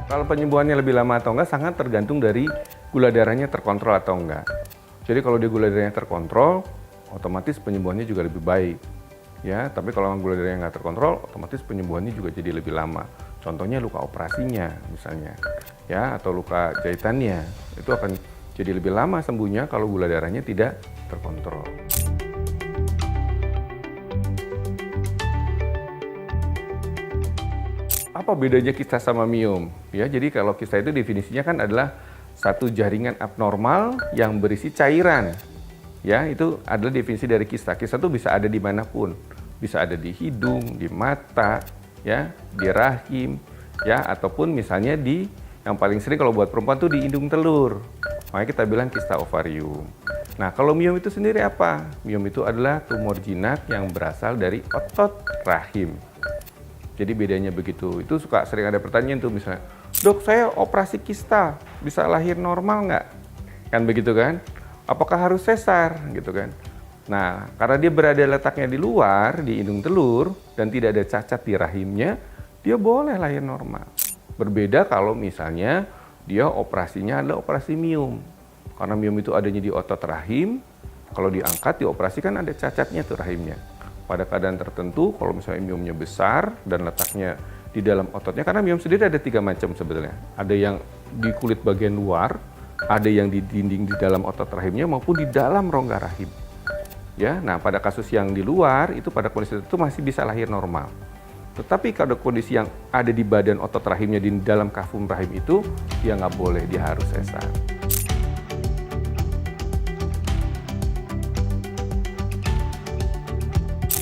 Kalau penyembuhannya lebih lama atau enggak sangat tergantung dari gula darahnya terkontrol atau enggak. Jadi kalau dia gula darahnya terkontrol, otomatis penyembuhannya juga lebih baik. Ya, tapi kalau gula darahnya nggak terkontrol, otomatis penyembuhannya juga jadi lebih lama. Contohnya luka operasinya misalnya, ya, atau luka jahitannya, itu akan jadi lebih lama sembuhnya kalau gula darahnya tidak terkontrol. Apa bedanya kista sama miom? Ya, jadi kalau kista itu definisinya kan adalah satu jaringan abnormal yang berisi cairan. Ya, itu adalah definisi dari kista. Kista itu bisa ada dimanapun, bisa ada di hidung, di mata, ya, di rahim, ya, ataupun misalnya di yang paling sering kalau buat perempuan tuh di indung telur. Makanya kita bilang kista ovarium. Nah, kalau miom itu sendiri apa? Miom itu adalah tumor jinak yang berasal dari otot rahim. Jadi bedanya begitu. Itu suka sering ada pertanyaan tuh misalnya, "Dok, saya operasi kista, bisa lahir normal nggak?" Kan begitu kan? Apakah harus sesar gitu kan? Nah, karena dia berada letaknya di luar, di indung telur, dan tidak ada cacat di rahimnya, dia boleh lahir normal. Berbeda kalau misalnya dia operasinya adalah operasi miom. Karena miom itu adanya di otot rahim, kalau diangkat, dioperasi kan ada cacatnya tuh rahimnya. Pada keadaan tertentu, kalau misalnya miomnya besar dan letaknya di dalam ototnya, karena miom sendiri ada 3 macam sebetulnya. Ada yang di kulit bagian luar, ada yang di dinding di dalam otot rahimnya, maupun di dalam rongga rahim. Ya, nah pada kasus yang di luar, itu pada kondisi itu masih bisa lahir normal. Tetapi kalau kondisi yang ada di badan otot rahimnya, di dalam kafum rahim itu, dia nggak boleh, dia harus sesar.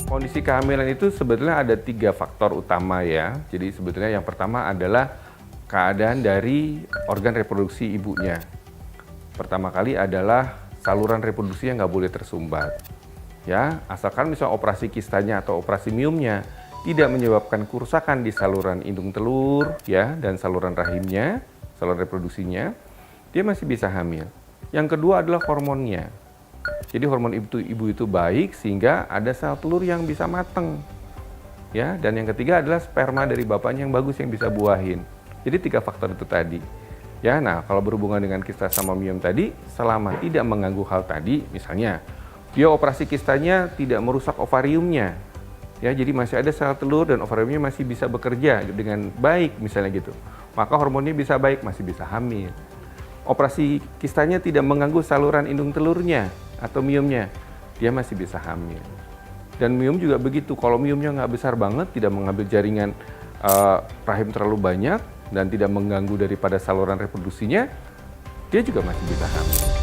Kondisi kehamilan itu sebetulnya ada 3 faktor utama ya. Jadi sebetulnya yang pertama adalah keadaan dari organ reproduksi ibunya. Pertama kali adalah saluran reproduksi yang nggak boleh tersumbat. Ya, asalkan misalnya operasi kistanya atau operasi miomnya tidak menyebabkan kerusakan di saluran indung telur ya dan saluran rahimnya, saluran reproduksinya, dia masih bisa hamil. Yang kedua adalah hormonnya. Jadi hormon ibu itu baik sehingga ada sel telur yang bisa mateng. Ya, dan yang ketiga adalah sperma dari bapaknya yang bagus yang bisa buahin. Jadi 3 faktor itu tadi. Ya, nah kalau berhubungan dengan kista sama miom tadi, selama tidak mengganggu hal tadi, misalnya dia operasi kistanya tidak merusak ovariumnya. Ya, jadi masih ada sel telur dan ovariumnya masih bisa bekerja dengan baik misalnya gitu. Maka hormonnya bisa baik, masih bisa hamil. Operasi kistanya tidak mengganggu saluran indung telurnya atau miomnya, dia masih bisa hamil. Dan miom juga begitu, kalau miomnya nggak besar banget, tidak mengambil jaringan rahim terlalu banyak, dan tidak mengganggu daripada saluran reproduksinya, dia juga masih bisa hamil.